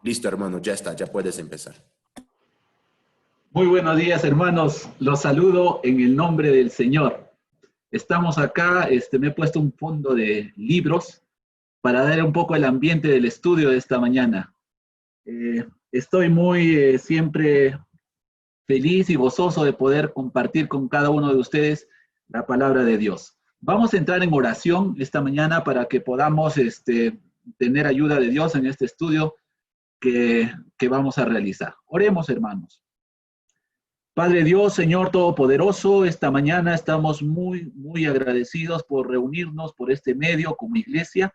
Listo, hermano, ya está, ya puedes empezar. Muy buenos días, hermanos. Los saludo en el nombre del Señor. Estamos acá, me he puesto un fondo de libros para dar un poco el ambiente del estudio de esta mañana. Estoy muy siempre feliz y gozoso de poder compartir con cada uno de ustedes la palabra de Dios. Vamos a entrar en oración esta mañana para que podamos tener ayuda de Dios en este estudio que vamos a realizar. Oremos, hermanos. Padre Dios, Señor Todopoderoso, esta mañana estamos muy agradecidos por reunirnos por este medio como iglesia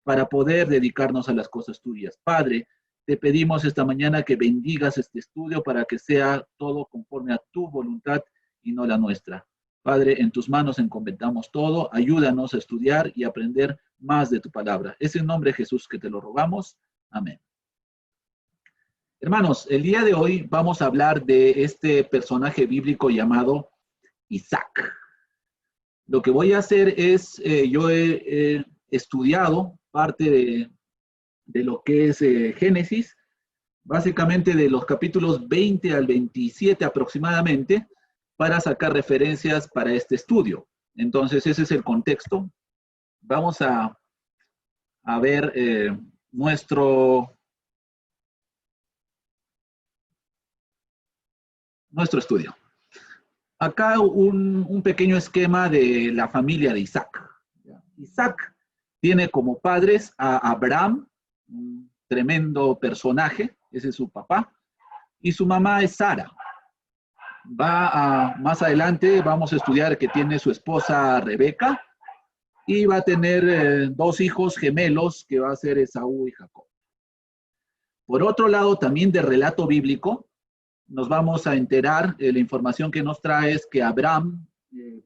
para poder dedicarnos a las cosas tuyas. Padre, te pedimos esta mañana que bendigas este estudio para que sea todo conforme a tu voluntad y no la nuestra. Padre, en tus manos encomendamos todo, ayúdanos a estudiar y aprender más de tu palabra. Es en nombre de Jesús que te lo rogamos. Amén. Hermanos, el día de hoy vamos a hablar de este personaje bíblico llamado Isaac. Lo que voy a hacer es, yo he estudiado parte de lo que es Génesis, básicamente de los capítulos 20 al 27 aproximadamente, para sacar referencias para este estudio. Entonces, ese es el contexto. Vamos a ver nuestro estudio. Acá un pequeño esquema de la familia de Isaac. Isaac tiene como padres a Abraham, un tremendo personaje, ese es su papá, y su mamá es Sara. Más adelante vamos a estudiar que tiene su esposa Rebeca y va a tener dos hijos gemelos que va a ser Esaú y Jacob. Por otro lado, también de relato bíblico, nos vamos a enterar, la información que nos trae es que Abraham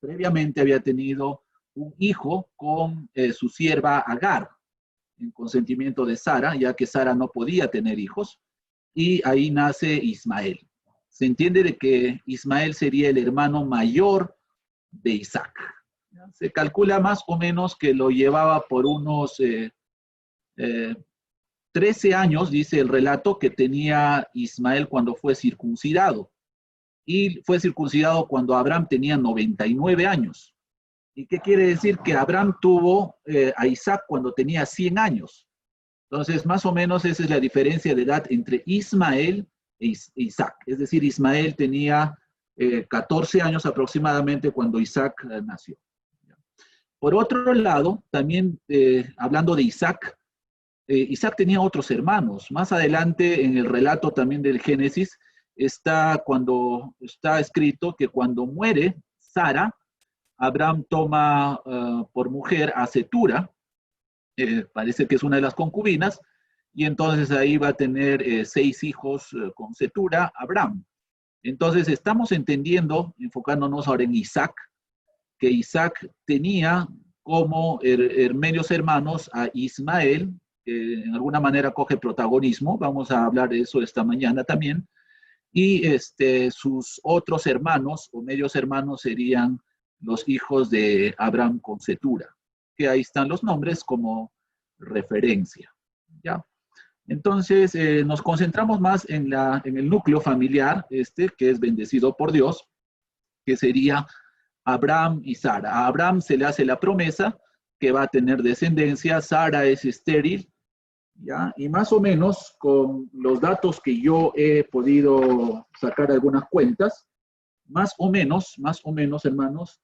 previamente había tenido un hijo con su sierva Agar, en consentimiento de Sara, ya que Sara no podía tener hijos, y ahí nace Ismael. Se entiende de que Ismael sería el hermano mayor de Isaac. Se calcula más o menos que lo llevaba por unos 13 años, dice el relato, que tenía Ismael cuando fue circuncidado. Y fue circuncidado cuando Abraham tenía 99 años. ¿Y qué quiere decir? Que Abraham tuvo a Isaac cuando tenía 100 años. Entonces, más o menos esa es la diferencia de edad entre Ismael e Isaac. Es decir, Ismael tenía 14 años aproximadamente cuando Isaac nació. Por otro lado, también hablando de Isaac, Isaac tenía otros hermanos. Más adelante en el relato también del Génesis está escrito que cuando muere Sara, Abraham toma por mujer a Cetura, parece que es una de las concubinas, y entonces ahí va a tener 6 hijos con Cetura, Abraham. Entonces estamos entendiendo, enfocándonos ahora en Isaac, que Isaac tenía como medios hermanos a Ismael, que en alguna manera coge protagonismo, vamos a hablar de eso esta mañana también, y sus otros hermanos o medios hermanos serían los hijos de Abraham con Cetura, que ahí están los nombres como referencia, ¿ya? Entonces, nos concentramos más en el núcleo familiar, que es bendecido por Dios, que sería Abraham y Sara. A Abraham se le hace la promesa que va a tener descendencia, Sara es estéril, ¿ya? Y más o menos con los datos que yo he podido sacar algunas cuentas, más o menos, hermanos,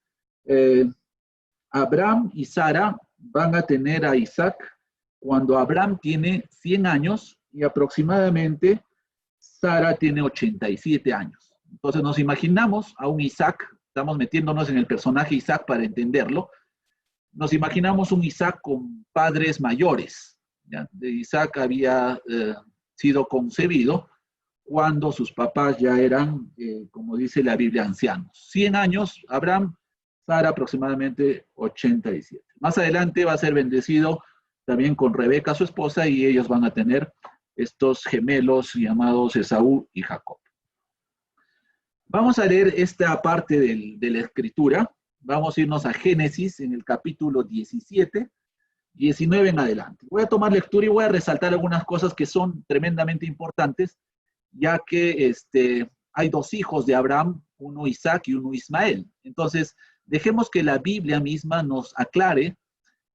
Abraham y Sara van a tener a Isaac cuando Abraham tiene 100 años y aproximadamente Sara tiene 87 años. Entonces nos imaginamos a un Isaac, estamos metiéndonos en el personaje Isaac para entenderlo, nos imaginamos un Isaac con padres mayores. ¿Ya? Isaac había sido concebido cuando sus papás ya eran, como dice la Biblia, ancianos. 100 años, Abraham, Sara aproximadamente 87. Más adelante va a ser bendecido también con Rebeca, su esposa, y ellos van a tener estos gemelos llamados Esaú y Jacob. Vamos a leer esta parte de la escritura. Vamos a irnos a Génesis en el capítulo 17. 19 en adelante. Voy a tomar lectura y voy a resaltar algunas cosas que son tremendamente importantes, ya que hay dos hijos de Abraham, uno Isaac y uno Ismael. Entonces, dejemos que la Biblia misma nos aclare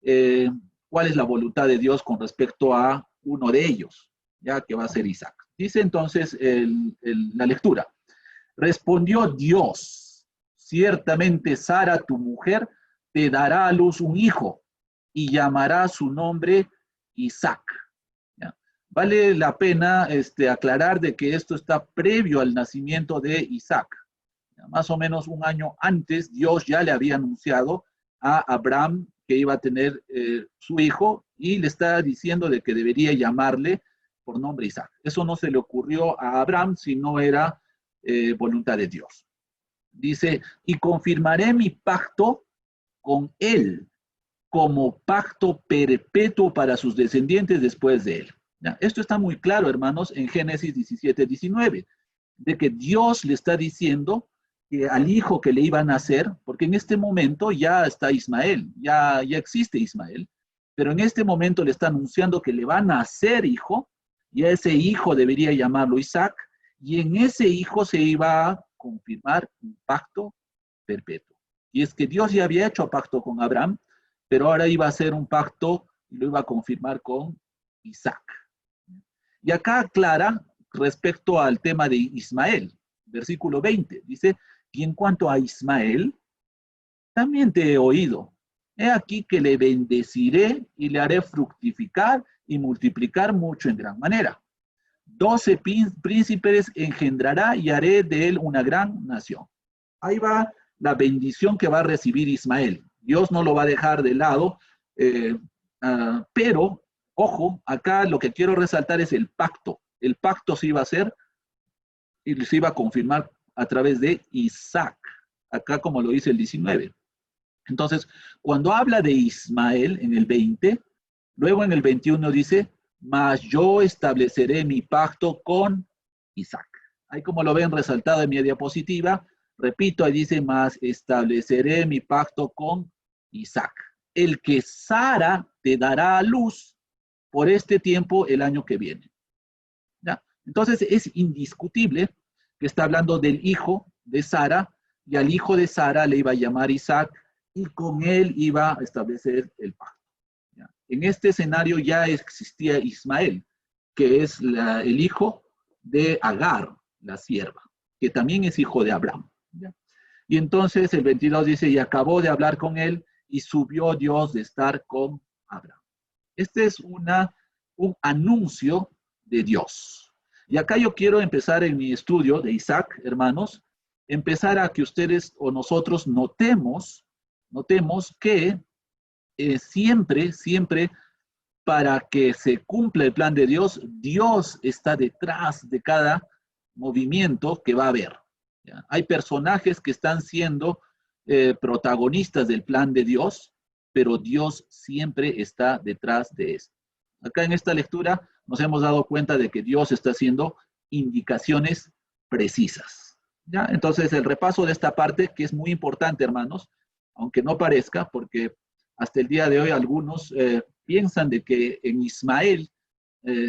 eh, cuál es la voluntad de Dios con respecto a uno de ellos, ya que va a ser Isaac. Dice entonces la lectura. Respondió Dios, ciertamente Sara, tu mujer, te dará a luz un hijo y llamará su nombre Isaac. ¿Ya? Vale la pena aclarar de que esto está previo al nacimiento de Isaac. ¿Ya? Más o menos un año antes, Dios ya le había anunciado a Abraham que iba a tener su hijo y le está diciendo de que debería llamarle por nombre Isaac. Eso no se le ocurrió a Abraham, sino era voluntad de Dios. Dice, y confirmaré mi pacto con él como pacto perpetuo para sus descendientes después de él. ¿Ya? Esto está muy claro, hermanos, en Génesis 17, 19, de que Dios le está diciendo que al hijo que le iba a nacer, porque en este momento ya está Ismael, ya existe Ismael, pero en este momento le está anunciando que le va a nacer hijo, y a ese hijo debería llamarlo Isaac, y en ese hijo se iba a confirmar un pacto perpetuo. Y es que Dios ya había hecho pacto con Abraham, pero ahora iba a hacer un pacto y lo iba a confirmar con Isaac. Y acá aclara respecto al tema de Ismael, versículo 20, dice, y en cuanto a Ismael, también te he oído. He aquí que le bendeciré y le haré fructificar y multiplicar mucho en gran manera. 12 príncipes engendrará y haré de él una gran nación. Ahí va la bendición que va a recibir Ismael. Dios no lo va a dejar de lado, pero, ojo, acá lo que quiero resaltar es el pacto. El pacto se iba a hacer y se iba a confirmar a través de Isaac, acá como lo dice el 19. Entonces, cuando habla de Ismael en el 20, luego en el 21 dice, mas yo estableceré mi pacto con Isaac. Ahí como lo ven resaltado en mi diapositiva, repito, ahí dice, mas estableceré mi pacto con Isaac, el que Sara te dará a luz por este tiempo el año que viene. ¿Ya? Entonces es indiscutible que está hablando del hijo de Sara, y al hijo de Sara le iba a llamar Isaac, y con él iba a establecer el pacto. ¿Ya? En este escenario ya existía Ismael, que es el hijo de Agar, la sierva, que también es hijo de Abraham. ¿Ya? Y entonces el 22 dice, y acabó de hablar con él, y subió Dios de estar con Abraham. Este es un anuncio de Dios. Y acá yo quiero empezar en mi estudio de Isaac, hermanos, empezar a que ustedes o nosotros notemos que siempre para que se cumpla el plan de Dios, Dios está detrás de cada movimiento que va a haber. ¿Ya? Hay personajes que están siendo protagonistas del plan de Dios, pero Dios siempre está detrás de eso. Acá en esta lectura nos hemos dado cuenta de que Dios está haciendo indicaciones precisas. ¿Ya? Entonces, el repaso de esta parte, que es muy importante, hermanos, aunque no parezca, porque hasta el día de hoy algunos piensan de que en Ismael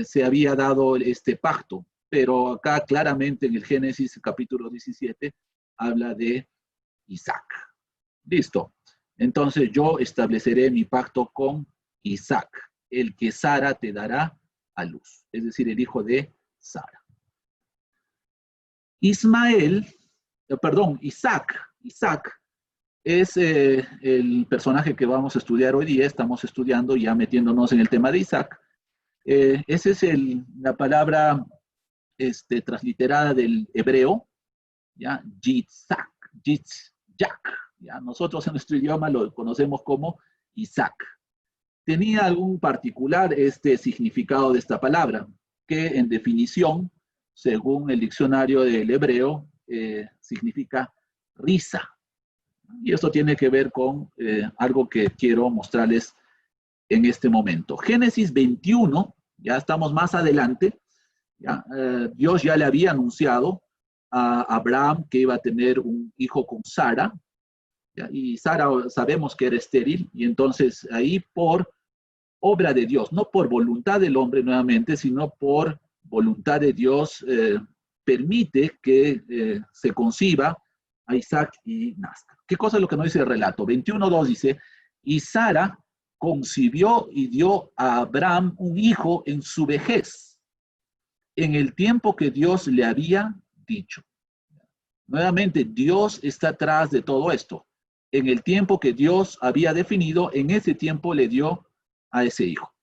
se había dado este pacto, pero acá claramente en el Génesis capítulo 17 habla de Isaac. Listo. Entonces yo estableceré mi pacto con Isaac, el que Sara te dará a luz, es decir, el hijo de Sara. Isaac es el personaje que vamos a estudiar hoy día. Estamos estudiando, ya metiéndonos en el tema de Isaac. Esa es la palabra transliterada del hebreo, ¿ya? Yitzhak, ¿ya? Nosotros en nuestro idioma lo conocemos como Isaac. Tenía algún particular significado de esta palabra, que en definición, según el diccionario del hebreo, significa risa. Y esto tiene que ver con algo que quiero mostrarles en este momento. Génesis 21, ya estamos más adelante, ¿ya? Dios ya le había anunciado a Abraham que iba a tener un hijo con Sara, ¿ya? Y Sara sabemos que era estéril, y entonces ahí por obra de Dios, no por voluntad del hombre nuevamente, sino por voluntad de Dios, permite que se conciba a Isaac y nazca. ¿Qué cosa es lo que nos dice el relato? 21:2 dice, y Sara concibió y dio a Abraham un hijo en su vejez, en el tiempo que Dios le había dicho. Nuevamente, Dios está atrás de todo esto. En el tiempo que Dios había definido, en ese tiempo le dio a ese hijo.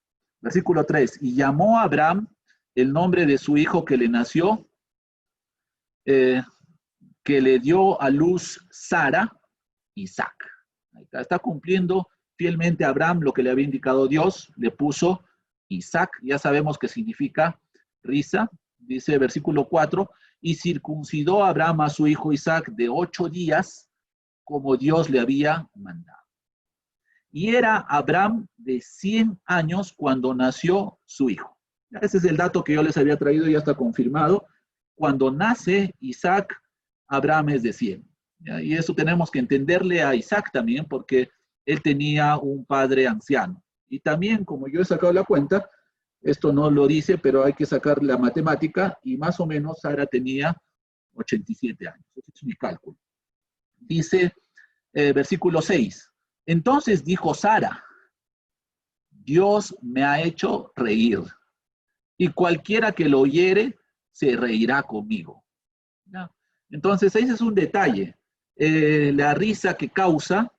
Versículo 3, y llamó a Abraham el nombre de su hijo que le nació, que le dio a luz Sara, Isaac. Está cumpliendo fielmente a Abraham lo que le había indicado Dios, le puso Isaac, ya sabemos que significa risa, dice versículo 4, y circuncidó a Abraham a su hijo Isaac de 8 días, como Dios le había mandado. Y era Abraham de 100 años cuando nació su hijo. Ese es el dato que yo les había traído, ya está confirmado. Cuando nace Isaac, Abraham es de 100. ¿Ya? Y eso tenemos que entenderle a Isaac también, porque él tenía un padre anciano. Y también, como yo he sacado la cuenta, esto no lo dice, pero hay que sacar la matemática, y más o menos Sara tenía 87 años. Ese es mi cálculo. Dice, versículo 6, entonces dijo Sara, Dios me ha hecho reír, y cualquiera que lo oyere se reirá conmigo. ¿Ya? Entonces, ese es un detalle. La risa que causa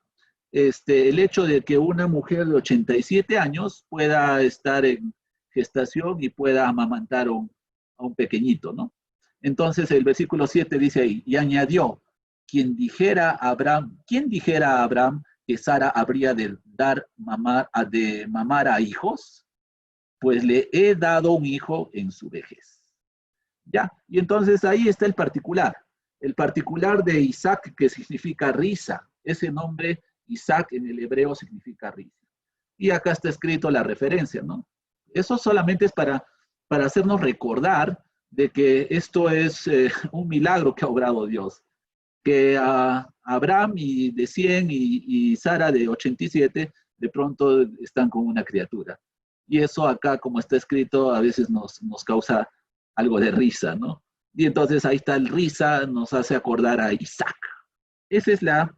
el hecho de que una mujer de 87 años pueda estar en gestación y pueda amamantar a un pequeñito, ¿no? Entonces, el versículo 7 dice ahí, y añadió, ¿quién dijera a Abraham que Sara habría de mamar a hijos? Pues le he dado un hijo en su vejez. Ya, y entonces ahí está el particular de Isaac, que significa risa. Ese nombre Isaac en el hebreo significa risa. Y acá está escrito la referencia, ¿no? Eso solamente es para hacernos recordar de que esto es un milagro que ha obrado Dios. Que a Abraham de 100 y Sara de 87 de pronto están con una criatura. Y eso acá, como está escrito, a veces nos causa algo de risa, ¿no? Y entonces ahí está el risa, nos hace acordar a Isaac. Esa es la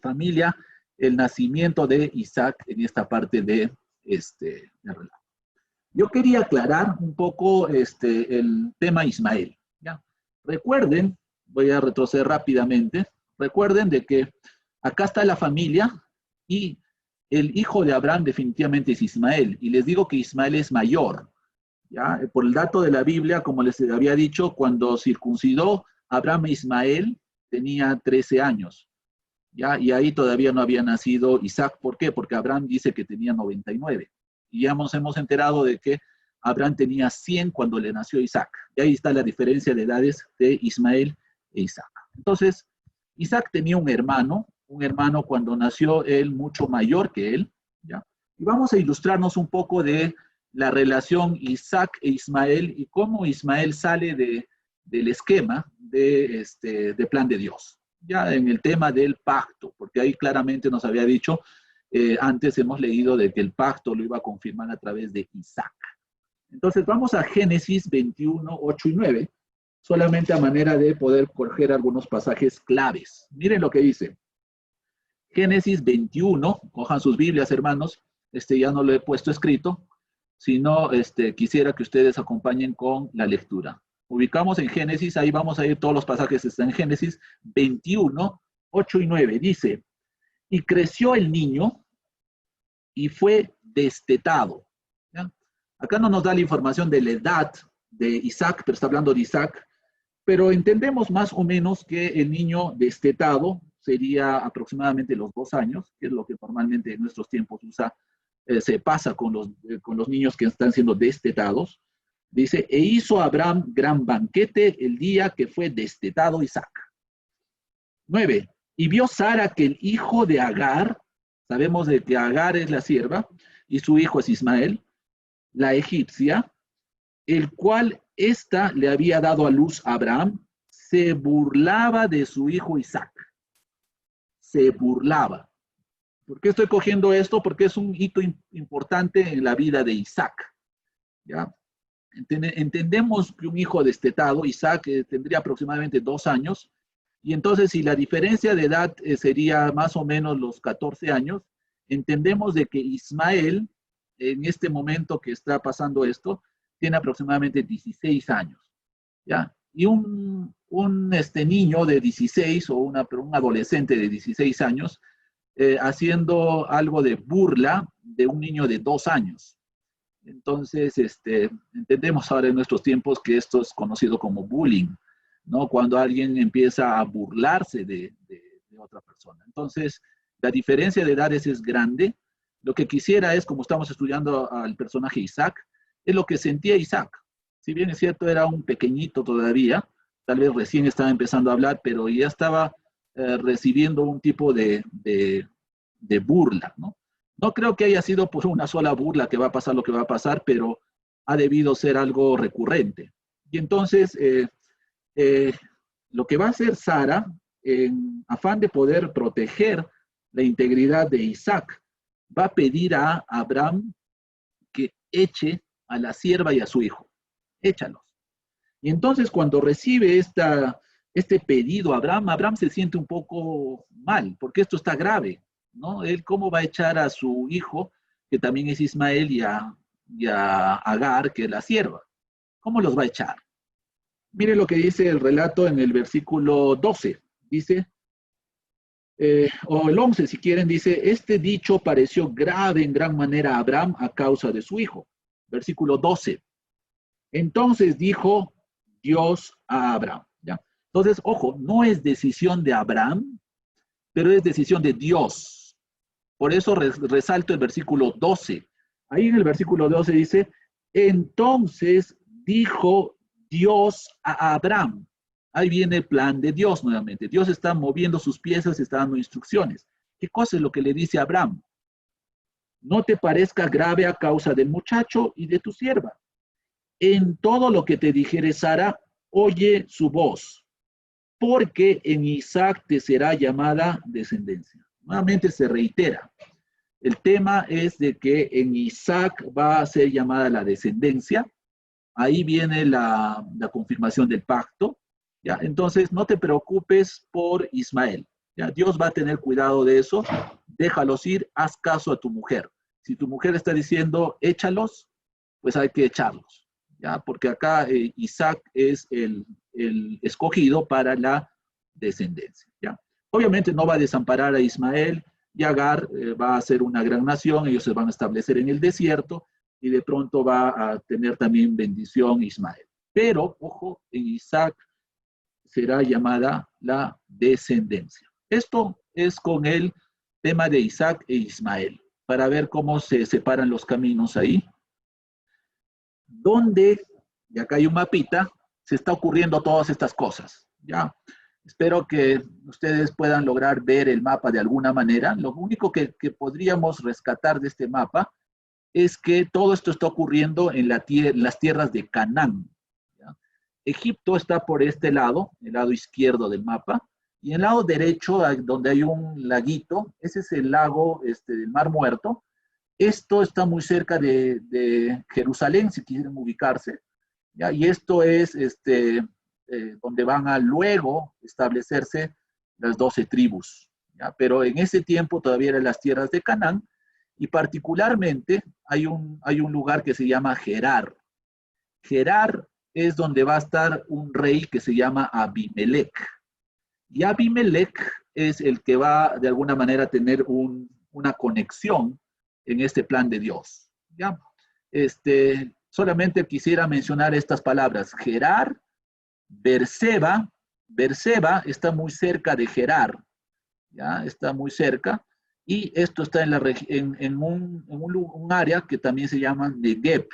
familia, el nacimiento de Isaac en esta parte de relato. Yo quería aclarar un poco el tema Ismael. ¿Ya? Recuerden, voy a retroceder rápidamente, recuerden de que acá está la familia y el hijo de Abraham definitivamente es Ismael. Y les digo que Ismael es mayor. ¿Ya? Por el dato de la Biblia, como les había dicho, cuando circuncidó Abraham a Ismael, tenía 13 años. ¿Ya? Y ahí todavía no había nacido Isaac. ¿Por qué? Porque Abraham dice que tenía 99. Y ya nos hemos enterado de que Abraham tenía 100 cuando le nació Isaac. Y ahí está la diferencia de edades de Ismael e Isaac. Entonces, Isaac tenía un hermano cuando nació él mucho mayor que él. ¿Ya? Y vamos a ilustrarnos un poco de la relación Isaac e Ismael y cómo Ismael sale del esquema de plan de Dios. Ya en el tema del pacto, porque ahí claramente nos había dicho, antes hemos leído de que el pacto lo iba a confirmar a través de Isaac. Entonces vamos a Génesis 21, 8 y 9, solamente a manera de poder coger algunos pasajes claves. Miren lo que dice. Génesis 21, cojan sus Biblias, hermanos, ya no lo he puesto escrito, sino quisiera que ustedes acompañen con la lectura. Ubicamos en Génesis, ahí vamos a ir todos los pasajes, están en Génesis 21, 8 y 9. Dice, y creció el niño y fue destetado. ¿Ya? Acá no nos da la información de la edad de Isaac, pero está hablando de Isaac, pero entendemos más o menos que el niño destetado sería aproximadamente los 2 años, que es lo que normalmente en nuestros tiempos se pasa con los niños que están siendo destetados. Dice, e hizo Abraham gran banquete el día que fue destetado Isaac. 9. Y vio Sara que el hijo de Agar, sabemos de que Agar es la sierva, y su hijo es Ismael, la egipcia, el cual ésta le había dado a luz a Abraham, se burlaba de su hijo Isaac. Se burlaba. ¿Por qué estoy cogiendo esto? Porque es un hito importante en la vida de Isaac. ¿Ya? Entendemos que un hijo destetado, Isaac, tendría aproximadamente 2 años, y entonces si la diferencia de edad sería más o menos los 14 años, entendemos de que Ismael, en este momento que está pasando esto, tiene aproximadamente 16 años. ¿Ya? Y un niño de 16 o un adolescente de 16 años haciendo algo de burla de un niño de 2 años. Entonces, entendemos ahora en nuestros tiempos que esto es conocido como bullying, ¿no? Cuando alguien empieza a burlarse de otra persona. Entonces, la diferencia de edades es grande. Lo que quisiera es, como estamos estudiando al personaje Isaac, es lo que sentía Isaac. Si bien es cierto, era un pequeñito todavía, tal vez recién estaba empezando a hablar, pero ya estaba recibiendo un tipo de burla, ¿no? No creo que haya sido por una sola burla que va a pasar lo que va a pasar, pero ha debido ser algo recurrente. Y entonces, lo que va a hacer Sara, en afán de poder proteger la integridad de Isaac, va a pedir a Abraham que eche a la sierva y a su hijo. Échalos. Y entonces cuando recibe este pedido Abraham se siente un poco mal, porque esto está grave, ¿no? Él cómo va a echar a su hijo, que también es Ismael, y a Agar, que es la sierva. ¿Cómo los va a echar? Mire lo que dice el relato en el versículo 12. Dice, o el 11 si quieren, dice, este dicho pareció grave en gran manera a Abraham a causa de su hijo. Versículo 12. Entonces dijo Dios a Abraham. ¿Ya? Entonces, ojo, no es decisión de Abraham, pero es decisión de Dios. Por eso resalto el versículo 12. Ahí en el versículo 12 dice, entonces dijo Dios a Abraham. Ahí viene el plan de Dios nuevamente. Dios está moviendo sus piezas, está dando instrucciones. ¿Qué cosa es lo que le dice a Abraham? No te parezca grave a causa del muchacho y de tu sierva. En todo lo que te dijere Sara, oye su voz, porque en Isaac te será llamada descendencia. Nuevamente se reitera. El tema es de que en Isaac va a ser llamada la descendencia. Ahí viene la confirmación del pacto. ¿Ya? Entonces, no te preocupes por Ismael. ¿Ya? Dios va a tener cuidado de eso. Déjalos ir, haz caso a tu mujer. Si tu mujer está diciendo, échalos, pues hay que echarlos. ¿Ya? Porque acá Isaac es el escogido para la descendencia. ¿Ya? Obviamente no va a desamparar a Ismael, y Agar va a ser una gran nación, ellos se van a establecer en el desierto, y de pronto va a tener también bendición Ismael. Pero, ojo, en Isaac será llamada la descendencia. Esto es con el tema de Isaac e Ismael, para ver cómo se separan los caminos ahí. Donde, y acá hay un mapita, se está ocurriendo todas estas cosas. ¿Ya? Espero que ustedes puedan lograr ver el mapa de alguna manera. Lo único que podríamos rescatar de este mapa es que todo esto está ocurriendo en las tierras de Canaán. ¿Ya? Egipto está por este lado, el lado izquierdo del mapa, y en el lado derecho, donde hay un laguito, ese es el lago del Mar Muerto. Esto está muy cerca de Jerusalén, si quieren ubicarse, ¿ya? Y esto es donde van a luego establecerse las 12 tribus. ¿Ya? Pero en ese tiempo todavía eran las tierras de Canaán, y particularmente hay un lugar que se llama Gerar. Gerar es donde va a estar un rey que se llama Abimelech. Y Abimelech es el que va de alguna manera a tener una conexión en este plan de Dios. ¿Ya? Solamente quisiera mencionar estas palabras. Gerar, Berseba. Berseba está muy cerca de Gerar. ¿Ya? Está muy cerca. Y esto está en un área que también se llama Negev.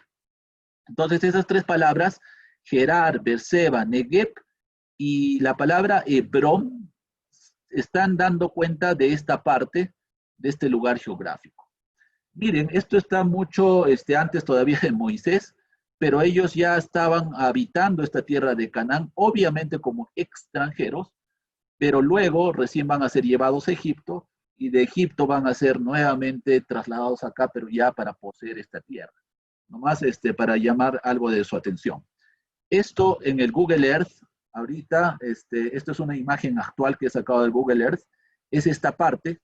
Entonces esas tres palabras, Gerar, Berseba, Negev, y la palabra Hebrón, están dando cuenta de esta parte, de este lugar geográfico. Miren, esto está mucho antes todavía de Moisés, pero ellos ya estaban habitando esta tierra de Canaán, obviamente como extranjeros, pero luego recién van a ser llevados a Egipto, y de Egipto van a ser nuevamente trasladados acá, pero ya para poseer esta tierra. Nomás para llamar algo de su atención. Esto en el Google Earth, ahorita, esto es una imagen actual que he sacado del Google Earth, es esta parte,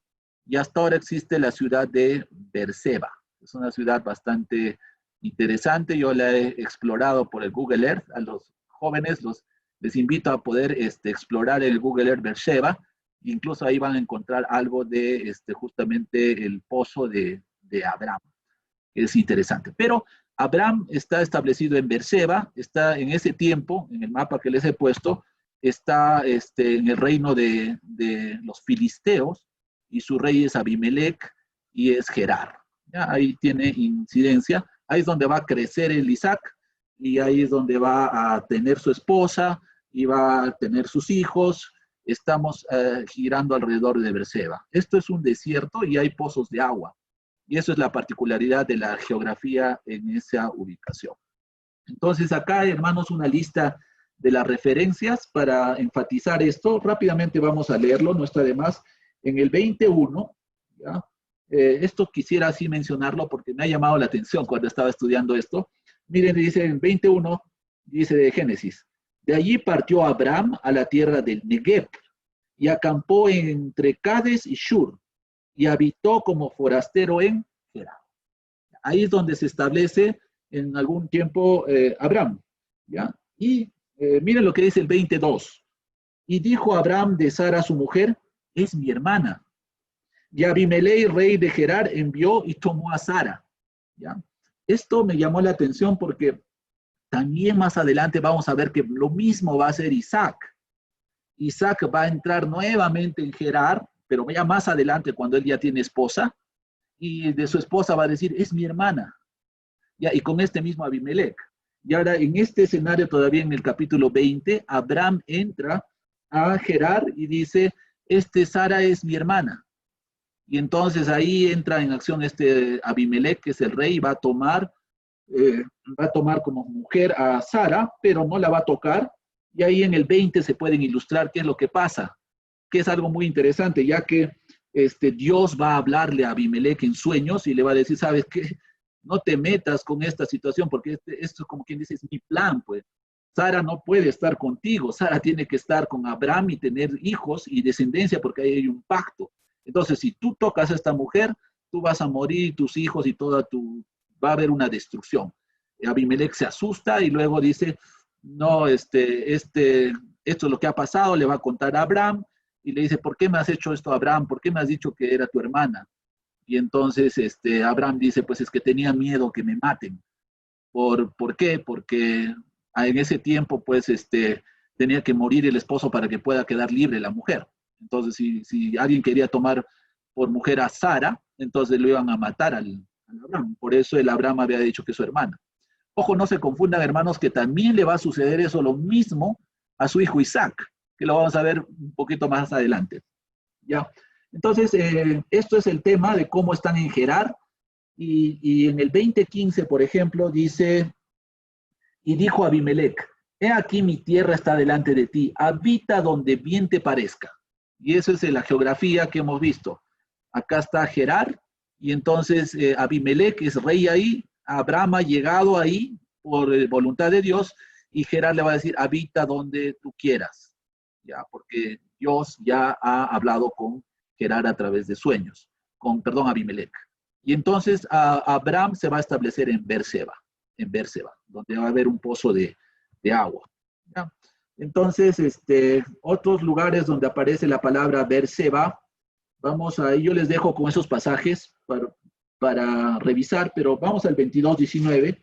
y hasta ahora existe la ciudad de Beerseba. Es una ciudad bastante interesante, yo la he explorado por el Google Earth. A los jóvenes les invito a poder explorar el Google Earth Beerseba, incluso ahí van a encontrar algo de justamente el pozo de Abraham. Es interesante. Pero Abraham está establecido en Beerseba, está en ese tiempo, en el mapa que les he puesto, está en el reino de los filisteos, y su rey es Abimelech y es Gerar. ¿Ya? Ahí tiene incidencia. Ahí es donde va a crecer el Isaac, y ahí es donde va a tener su esposa y va a tener sus hijos. Estamos girando alrededor de Beerseba. Esto es un desierto y hay pozos de agua. Y eso es la particularidad de la geografía en esa ubicación. Entonces acá, hermanos, una lista de las referencias para enfatizar esto. Rápidamente vamos a leerlo, no está de más. En el 21, ¿ya? Esto quisiera así mencionarlo porque me ha llamado la atención cuando estaba estudiando esto. Miren, dice en 21, dice de Génesis, de allí partió Abraham a la tierra del Negev y acampó entre Cades y Shur, y habitó como forastero en Gerar. Ahí es donde se establece en algún tiempo Abraham. ¿Ya? Y miren lo que dice el 22. Y dijo Abraham de Sara su mujer, es mi hermana. Y Abimelech, rey de Gerar, envió y tomó a Sara. ¿Ya? Esto me llamó la atención porque también más adelante vamos a ver que lo mismo va a hacer Isaac. Isaac va a entrar nuevamente en Gerar, pero ya más adelante cuando él ya tiene esposa, y de su esposa va a decir, es mi hermana. ¿Ya? Y con este mismo Abimelech. Y ahora en este escenario todavía en el capítulo 20, Abraham entra a Gerar y dice, Sara es mi hermana. Y entonces ahí entra en acción Abimelech, que es el rey, y va a tomar como mujer a Sara, pero no la va a tocar. Y ahí en el 20 se pueden ilustrar qué es lo que pasa, que es algo muy interesante, ya que Dios va a hablarle a Abimelech en sueños y le va a decir, ¿sabes qué? No te metas con esta situación porque esto, como quien dice, es mi plan, pues. Sara no puede estar contigo, Sara tiene que estar con Abraham y tener hijos y descendencia porque ahí hay un pacto. Entonces, si tú tocas a esta mujer, tú vas a morir, tus hijos y va a haber una destrucción. Abimelech se asusta y luego dice, no, esto es lo que ha pasado, le va a contar a Abraham y le dice, ¿por qué me has hecho esto, Abraham? ¿Por qué me has dicho que era tu hermana? Y entonces Abraham dice, pues es que tenía miedo que me maten. ¿Por qué? Porque en ese tiempo, pues, tenía que morir el esposo para que pueda quedar libre la mujer. Entonces, si alguien quería tomar por mujer a Sara, entonces lo iban a matar al Abraham. Por eso el Abraham había dicho que es su hermana. Ojo, no se confundan, hermanos, que también le va a suceder eso, lo mismo a su hijo Isaac, que lo vamos a ver un poquito más adelante. ¿Ya? Entonces, esto es el tema de cómo están en Gerar. Y en el 20:15, por ejemplo, dice, y dijo Abimelech, he aquí mi tierra está delante de ti, habita donde bien te parezca. Y eso es la geografía que hemos visto. Acá está Gerar, y entonces Abimelech es rey ahí, Abraham ha llegado ahí por voluntad de Dios, y Gerar le va a decir, habita donde tú quieras, ya, porque Dios ya ha hablado con Gerar a través de sueños, Abimelech. Y entonces Abraham se va a establecer en Beerseba, donde va a haber un pozo de agua. ¿Ya? Entonces, otros lugares donde aparece la palabra Beerseba, yo les dejo con esos pasajes para revisar, pero vamos al 22:19,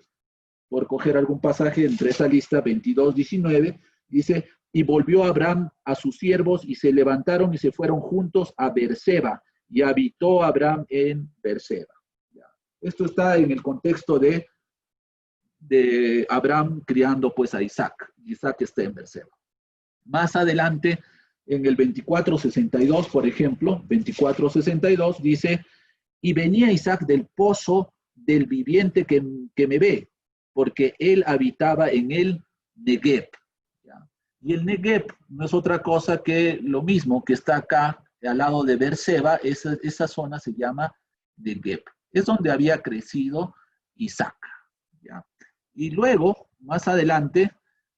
por coger algún pasaje entre esa lista, 22:19, dice, y volvió Abraham a sus siervos y se levantaron y se fueron juntos a Beerseba, y habitó Abraham en Beerseba. Esto está en el contexto de Abraham criando pues a Isaac. Isaac está en Beerseba. Más adelante, en el 24:62, por ejemplo, 24:62 dice, y venía Isaac del pozo del viviente que me ve, porque él habitaba en el Negev. ¿Ya? Y el Negev no es otra cosa que lo mismo que está acá al lado de Beerseba, esa zona se llama Negev. Es donde había crecido Isaac. ¿Ya? Y luego, más adelante,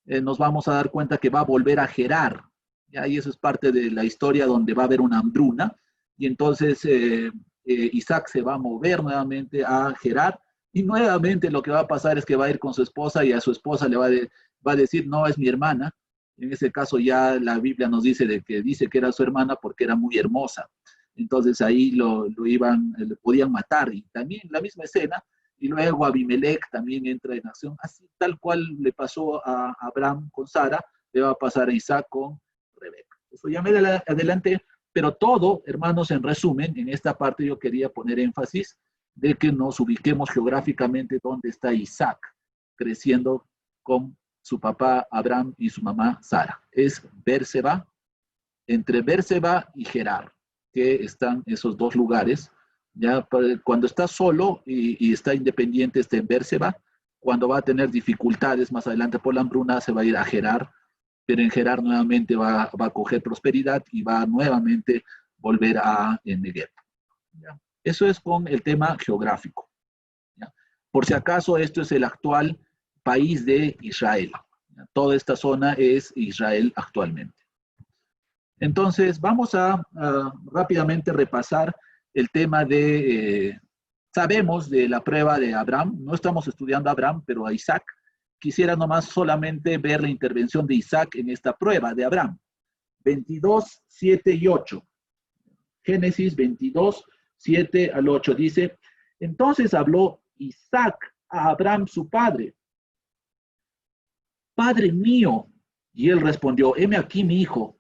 nos vamos a dar cuenta que va a volver a Gerar. ¿Ya? Y eso es parte de la historia donde va a haber una hambruna. Y entonces Isaac se va a mover nuevamente a Gerar. Y nuevamente lo que va a pasar es que va a ir con su esposa y a su esposa le va a decir, no, es mi hermana. En ese caso ya la Biblia nos dice dice que era su hermana porque era muy hermosa. Entonces ahí lo podían matar. Y también la misma escena, y luego Abimelech también entra en acción, así tal cual le pasó a Abraham con Sara, le va a pasar a Isaac con Rebeca. Eso ya me adelanté, pero todo, hermanos, en resumen, en esta parte yo quería poner énfasis de que nos ubiquemos geográficamente donde está Isaac creciendo con su papá Abraham y su mamá Sara. Es Beerseba, entre Beerseba y Gerar, que están esos dos lugares. Ya cuando está solo y está independiente, está en Beerseba. Cuando va a tener dificultades más adelante por la hambruna, se va a ir a Gerar, pero en Gerar nuevamente va a coger prosperidad y va a nuevamente volver a Negev. ¿Ya? Eso es con el tema geográfico. ¿Ya? Por si acaso, esto es el actual país de Israel. ¿Ya? Toda esta zona es Israel actualmente. Entonces, vamos a rápidamente repasar el tema sabemos de la prueba de Abraham, no estamos estudiando a Abraham, pero a Isaac. Quisiera nomás solamente ver la intervención de Isaac en esta prueba de Abraham. 22, 7 y 8. Génesis 22, 7 al 8 dice, entonces habló Isaac a Abraham su padre, Padre mío, y él respondió, heme aquí mi hijo.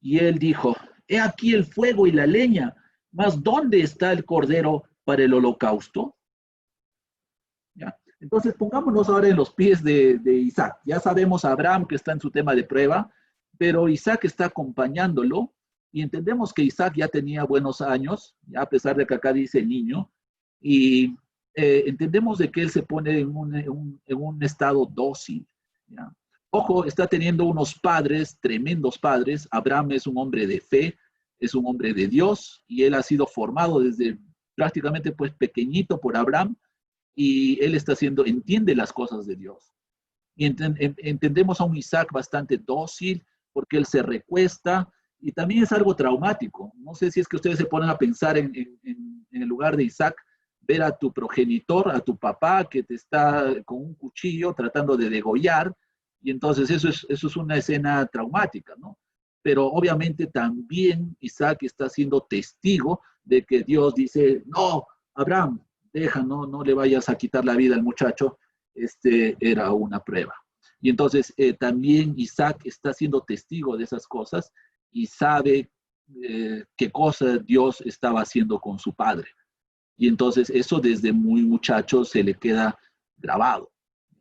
Y él dijo, he aquí el fuego y la leña, mas ¿dónde está el cordero para el holocausto? ¿Ya? Entonces pongámonos ahora en los pies de Isaac. Ya sabemos a Abraham que está en su tema de prueba, pero Isaac está acompañándolo y entendemos que Isaac ya tenía buenos años, ya a pesar de que acá dice niño, y entendemos de que él se pone en un estado dócil. ¿Ya? Ojo, está teniendo unos padres, tremendos padres. Abraham es un hombre de fe, es un hombre de Dios, y él ha sido formado desde prácticamente pues pequeñito por Abraham, y él entiende las cosas de Dios. Y entendemos a un Isaac bastante dócil, porque él se recuesta, y también es algo traumático. No sé si es que ustedes se ponen a pensar en el lugar de Isaac, ver a tu progenitor, a tu papá, que te está con un cuchillo tratando de degollar, y entonces eso es una escena traumática, ¿no? Pero obviamente también Isaac está siendo testigo de que Dios dice, no, Abraham, deja, no le vayas a quitar la vida al muchacho, era una prueba. Y entonces también Isaac está siendo testigo de esas cosas y sabe qué cosa Dios estaba haciendo con su padre. Y entonces eso desde muy muchacho se le queda grabado.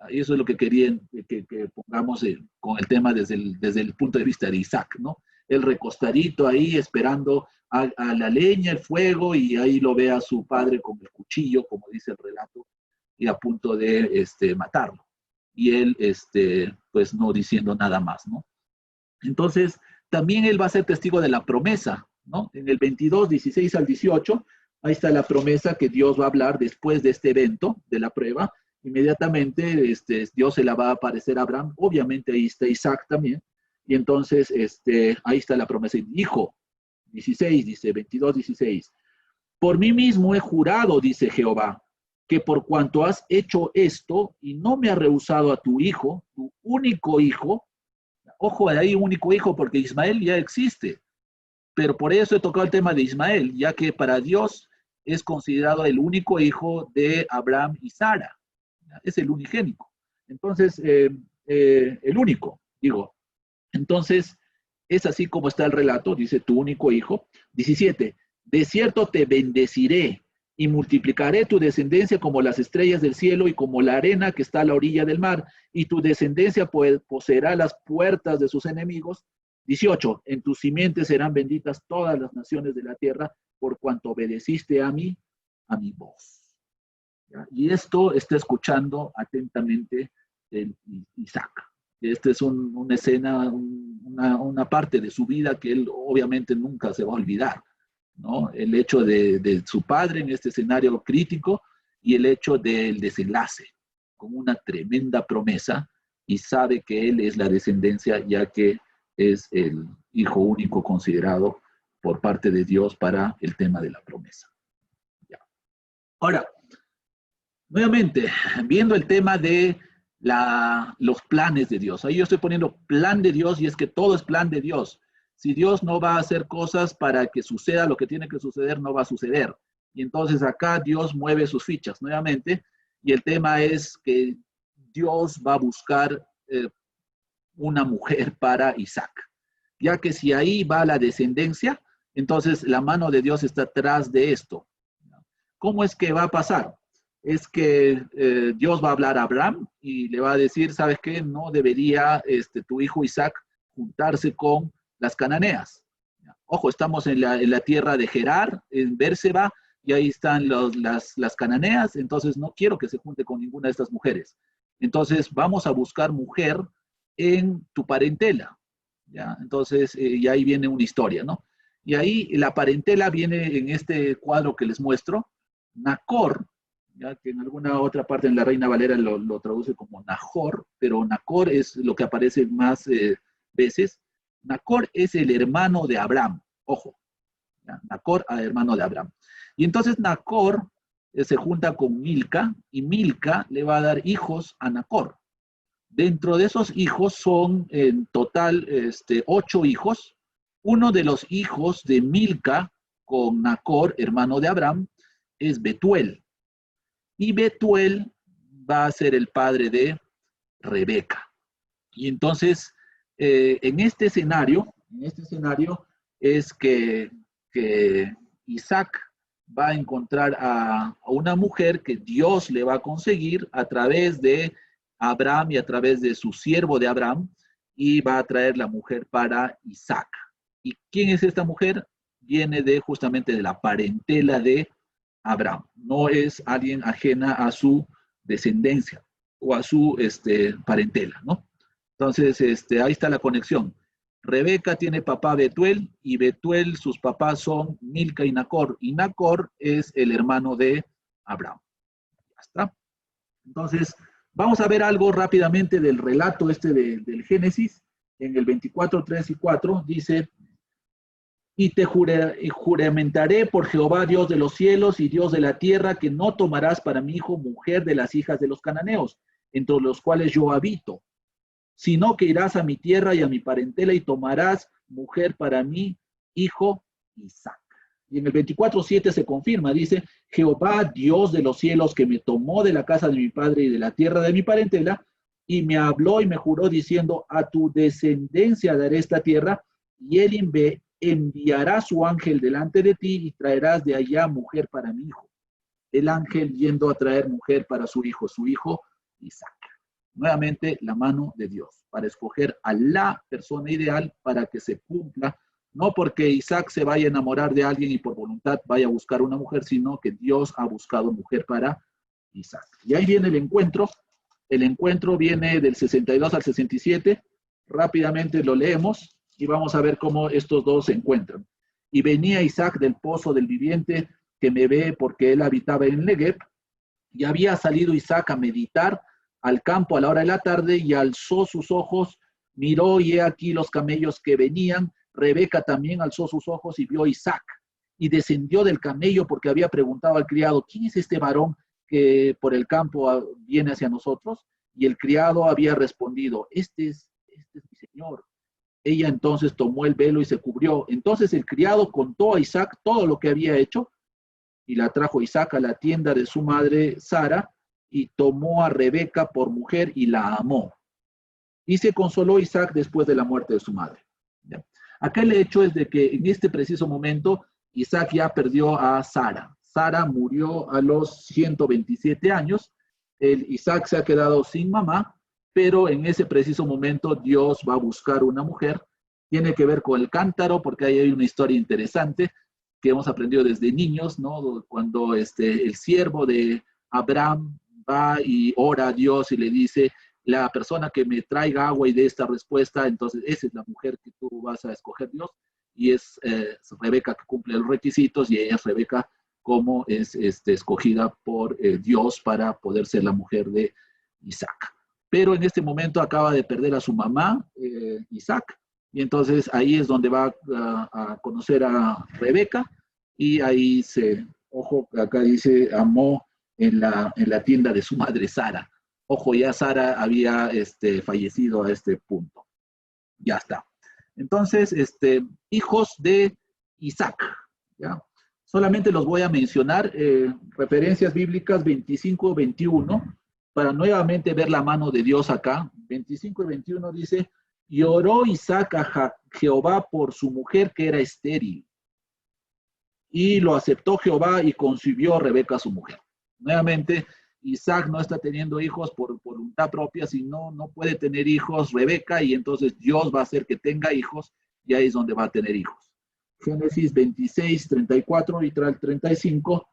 Y eso es lo que querían que pongamos con el tema desde el punto de vista de Isaac, ¿no? El recostadito ahí esperando a la leña, el fuego, y ahí lo ve a su padre con el cuchillo, como dice el relato, y a punto de matarlo. Y él, pues no diciendo nada más, ¿no? Entonces, también él va a ser testigo de la promesa, ¿no? En el 22, 16 al 18, ahí está la promesa que Dios va a hablar después de este evento, de la prueba. Inmediatamente Dios se la va a aparecer a Abraham, obviamente ahí está Isaac también, y entonces ahí está la promesa. Hijo, 16, dice, 22, 16. Por mí mismo he jurado, dice Jehová, que por cuanto has hecho esto y no me has rehusado a tu hijo, tu único hijo, ojo, ahí único hijo porque Ismael ya existe, pero por eso he tocado el tema de Ismael, ya que para Dios es considerado el único hijo de Abraham y Sara, es el unigénico. Entonces, el único, digo. Entonces, es así como está el relato, dice tu único hijo. 17, de cierto te bendeciré y multiplicaré tu descendencia como las estrellas del cielo y como la arena que está a la orilla del mar, y tu descendencia poseerá las puertas de sus enemigos. 18, en tus simientes serán benditas todas las naciones de la tierra, por cuanto obedeciste a mi voz. ¿Ya? Y esto está escuchando atentamente Isaac. Esta es una escena, una parte de su vida que él obviamente nunca se va a olvidar, ¿no? El hecho de su padre en este escenario crítico y el hecho del desenlace, con una tremenda promesa, y sabe que él es la descendencia, ya que es el hijo único considerado por parte de Dios para el tema de la promesa. Ya. Ahora, nuevamente, viendo el tema de los planes de Dios. Ahí yo estoy poniendo plan de Dios y es que todo es plan de Dios. Si Dios no va a hacer cosas para que suceda lo que tiene que suceder, no va a suceder. Y entonces acá Dios mueve sus fichas nuevamente y el tema es que Dios va a buscar una mujer para Isaac. Ya que si ahí va la descendencia, entonces la mano de Dios está atrás de esto. ¿Cómo es que va a pasar? Es que Dios va a hablar a Abraham y le va a decir, ¿sabes qué? No debería tu hijo Isaac juntarse con las cananeas. Ojo, estamos en la tierra de Gerar, en Bérseba, y ahí están las cananeas, entonces no quiero que se junte con ninguna de estas mujeres. Entonces vamos a buscar mujer en tu parentela. ¿Ya? Entonces, y ahí viene una historia, ¿no? Y ahí la parentela viene en este cuadro que les muestro, Nacor, ya que en alguna otra parte en la Reina Valera lo traduce como Nahor, pero Nacor es lo que aparece más veces. Nacor es el hermano de Abraham, ojo, ¿ya? Nacor, hermano de Abraham. Y entonces Nacor se junta con Milca y Milca le va a dar hijos a Nacor. Dentro de esos hijos son en total 8 hijos. Uno de los hijos de Milca con Nacor, hermano de Abraham, es Betuel. Y Betuel va a ser el padre de Rebeca. Y entonces, en este escenario es que Isaac va a encontrar a una mujer que Dios le va a conseguir a través de Abraham y a través de su siervo de Abraham, y va a traer la mujer para Isaac. ¿Y quién es esta mujer? Viene justamente de la parentela de Abraham. No es alguien ajena a su descendencia o a su parentela, ¿no? Entonces, ahí está la conexión. Rebeca tiene papá Betuel y Betuel, sus papás son Milca y Nacor es el hermano de Abraham. Ya está. Entonces, vamos a ver algo rápidamente del relato del Génesis. En el 24, 3 y 4 dice, y te juramentaré por Jehová, Dios de los cielos y Dios de la tierra, que no tomarás para mi hijo mujer de las hijas de los cananeos, entre los cuales yo habito, sino que irás a mi tierra y a mi parentela y tomarás mujer para mi hijo Isaac. Y en el 24:7 se confirma, dice, Jehová, Dios de los cielos, que me tomó de la casa de mi padre y de la tierra de mi parentela, y me habló y me juró diciendo, a tu descendencia daré esta tierra, y él enviará su ángel delante de ti y traerás de allá mujer para mi hijo. El ángel yendo a traer mujer para su hijo Isaac. Nuevamente la mano de Dios para escoger a la persona ideal para que se cumpla, no porque Isaac se vaya a enamorar de alguien y por voluntad vaya a buscar una mujer, sino que Dios ha buscado mujer para Isaac. Y ahí viene el encuentro viene del 62 al 67, rápidamente lo leemos y vamos a ver cómo estos dos se encuentran. Y venía Isaac del pozo del viviente que me ve porque él habitaba en Negev, y había salido Isaac a meditar al campo a la hora de la tarde y alzó sus ojos, miró y he aquí los camellos que venían. Rebeca también alzó sus ojos y vio a Isaac y descendió del camello porque había preguntado al criado, ¿quién es este varón que por el campo viene hacia nosotros? Y el criado había respondido, este es mi señor. Ella entonces tomó el velo y se cubrió. Entonces el criado contó a Isaac todo lo que había hecho y la trajo Isaac a la tienda de su madre Sara y tomó a Rebeca por mujer y la amó. Y se consoló Isaac después de la muerte de su madre. ¿Ya? Acá el hecho es de que en este preciso momento Isaac ya perdió a Sara. Sara murió a los 127 años. Isaac se ha quedado sin mamá, pero en ese preciso momento Dios va a buscar una mujer. Tiene que ver con el cántaro, porque ahí hay una historia interesante que hemos aprendido desde niños, ¿no? Cuando el siervo de Abraham va y ora a Dios y le dice, la persona que me traiga agua y dé esta respuesta, entonces esa es la mujer que tú vas a escoger, Dios, y es Rebeca que cumple los requisitos, y ella es Rebeca como es escogida por Dios para poder ser la mujer de Isaac. Pero en este momento acaba de perder a su mamá, Isaac, y entonces ahí es donde va a conocer a Rebeca, y ahí ojo, acá dice, amó en la tienda de su madre Sara. Ojo, ya Sara había fallecido a este punto. Ya está. Entonces, hijos de Isaac, ¿ya? Solamente los voy a mencionar, referencias bíblicas 25 y 21, para nuevamente ver la mano de Dios acá. 25 y 21 dice, y oró Isaac a Jehová por su mujer que era estéril. Y lo aceptó Jehová y concibió a Rebeca su mujer. Nuevamente, Isaac no está teniendo hijos por voluntad propia, sino no puede tener hijos Rebeca, y entonces Dios va a hacer que tenga hijos, y ahí es donde va a tener hijos. Génesis 26, 34 y 35,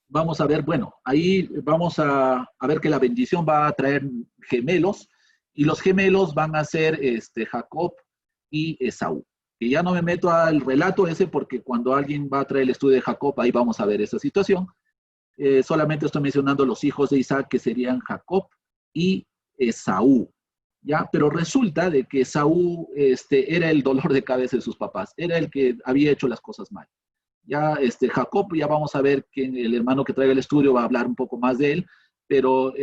vamos a ver, bueno, ahí vamos a ver que la bendición va a traer gemelos, y los gemelos van a ser Jacob y Esaú. Que ya no me meto al relato ese, porque cuando alguien va a traer el estudio de Jacob, ahí vamos a ver esa situación. Solamente estoy mencionando los hijos de Isaac, que serían Jacob y Esaú, ¿ya? Pero resulta de que Esaú era el dolor de cabeza de sus papás, era el que había hecho las cosas mal. Ya Jacob, ya vamos a ver que el hermano que traiga el estudio va a hablar un poco más de él, pero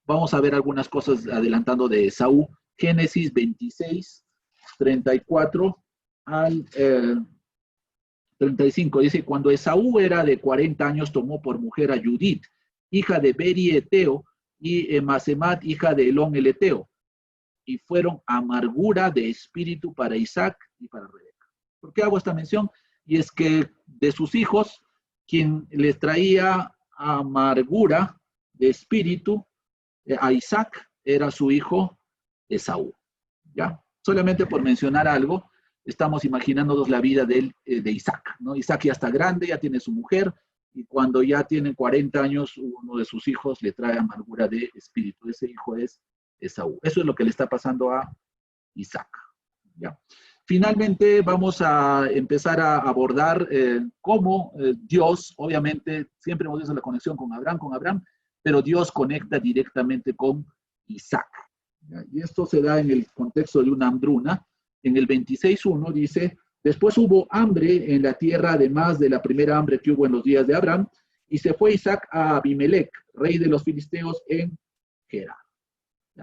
vamos a ver algunas cosas adelantando de Esaú. Génesis 26, 34 al 35, dice, cuando Esaú era de 40 años, tomó por mujer a Judith, hija de Beri Eteo, y Masemat, hija de Elón el Eteo, y fueron amargura de espíritu para Isaac y para Rebeca. ¿Por qué hago esta mención? Y es que de sus hijos, quien les traía amargura de espíritu a Isaac era su hijo Esaú. ¿Ya? Solamente por mencionar algo, estamos imaginándonos la vida de Isaac, ¿no? Isaac ya está grande, ya tiene su mujer, y cuando ya tiene 40 años, uno de sus hijos le trae amargura de espíritu. Ese hijo es Esaú. Eso es lo que le está pasando a Isaac, ¿ya? Finalmente vamos a empezar a abordar cómo Dios, obviamente, siempre hemos visto la conexión con Abraham, pero Dios conecta directamente con Isaac, ¿ya? Y esto se da en el contexto de una hambruna. En el 26.1 dice, después hubo hambre en la tierra, además de la primera hambre que hubo en los días de Abraham, y se fue Isaac a Abimelec, rey de los filisteos, en Gerar.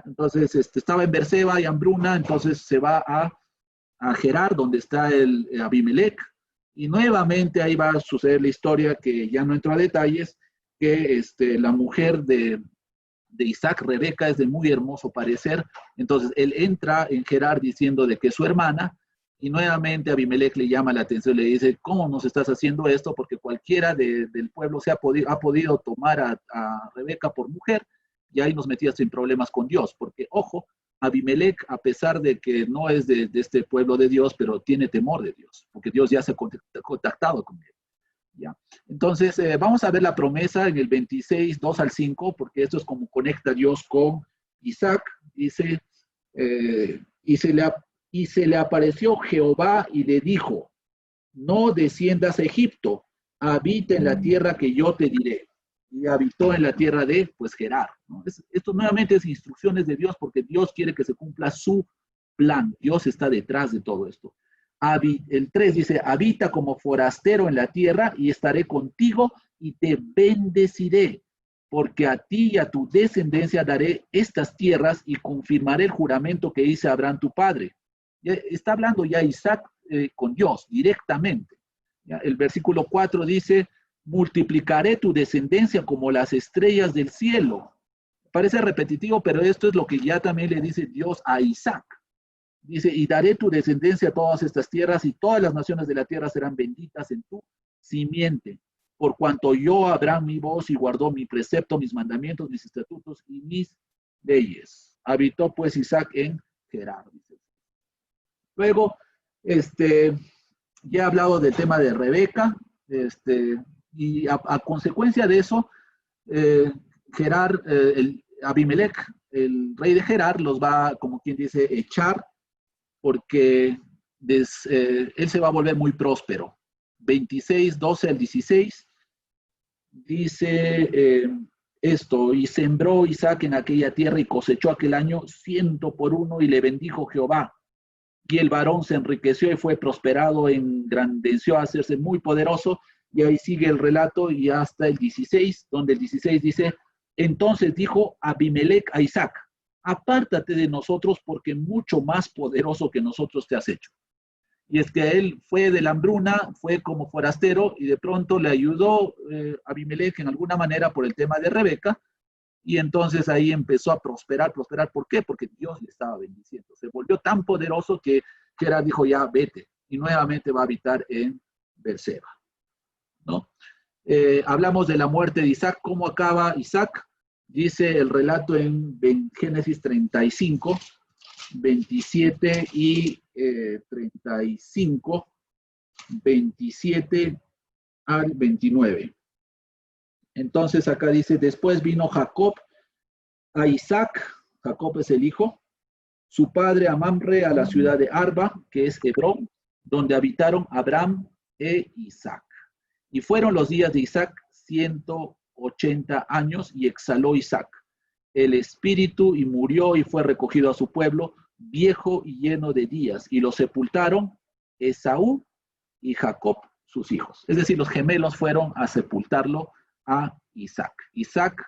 Entonces, estaba en Beerseba y hambruna, entonces se va a Gerar, donde está el Abimelec, y nuevamente ahí va a suceder la historia, que ya no entro a detalles, que la mujer de Isaac, Rebeca, es de muy hermoso parecer. Entonces él entra en Gerar diciendo de que es su hermana, y nuevamente Abimelec le llama la atención, le dice, ¿cómo nos estás haciendo esto? Porque cualquiera del pueblo ha podido tomar a Rebeca por mujer, y ahí nos metías en problemas con Dios, porque ojo, Abimelec, a pesar de que no es de este pueblo de Dios, pero tiene temor de Dios, porque Dios ya se ha contactado con él. ¿Ya? Entonces, vamos a ver la promesa en el 26, 2 al 5, porque esto es como conecta Dios con Isaac. Dice, y se le apareció Jehová y le dijo, no desciendas a Egipto, habita en la tierra que yo te diré. Y habitó en la tierra de, pues, Gerar, ¿no? Esto nuevamente es instrucciones de Dios, porque Dios quiere que se cumpla su plan. Dios está detrás de todo esto. El 3 dice, habita como forastero en la tierra y estaré contigo y te bendeciré, porque a ti y a tu descendencia daré estas tierras y confirmaré el juramento que hice a Abraham tu padre. Ya está hablando ya Isaac con Dios directamente. ¿Ya? El versículo 4 dice, multiplicaré tu descendencia como las estrellas del cielo. Parece repetitivo, pero esto es lo que ya también le dice Dios a Isaac. Dice, y daré tu descendencia a todas estas tierras, y todas las naciones de la tierra serán benditas en tu simiente, por cuanto yo Abraham mi voz y guardó mi precepto, mis mandamientos, mis estatutos y mis leyes. Habitó pues Isaac en Gerar. Luego, ya he hablado del tema de Rebeca, y a consecuencia de eso, Gerar, Abimelech, el rey de Gerar, los va, como quien dice, echar, porque él se va a volver muy próspero. 26, 12 al 16, dice esto: y sembró Isaac en aquella tierra y cosechó aquel año 100 por 1 y le bendijo Jehová. Y el varón se enriqueció y fue prosperado, engrandeció a hacerse muy poderoso. Y ahí sigue el relato y hasta el 16, donde el 16 dice: entonces dijo Abimelech a Isaac: apártate de nosotros, porque mucho más poderoso que nosotros te has hecho. Y es que él fue de la hambruna, fue como forastero, y de pronto le ayudó Abimelech en alguna manera por el tema de Rebeca, y entonces ahí empezó a prosperar, prosperar. ¿Por qué? Porque Dios le estaba bendiciendo. Se volvió tan poderoso que Gerar dijo: ya vete, y nuevamente va a habitar en Berseba, ¿no? Hablamos de la muerte de Isaac. ¿Cómo acaba Isaac? Dice el relato en Génesis 35, 27 y 35, 27 al 29. Entonces acá dice: después vino Jacob a Isaac, Jacob es el hijo, su padre a Mamre, a la ciudad de Arba, que es Hebrón, donde habitaron Abraham e Isaac. Y fueron los días de Isaac 180 años, y exhaló Isaac el espíritu y murió y fue recogido a su pueblo, viejo y lleno de días, y lo sepultaron Esaú y Jacob, sus hijos. Es decir, los gemelos fueron a sepultarlo a Isaac. Isaac,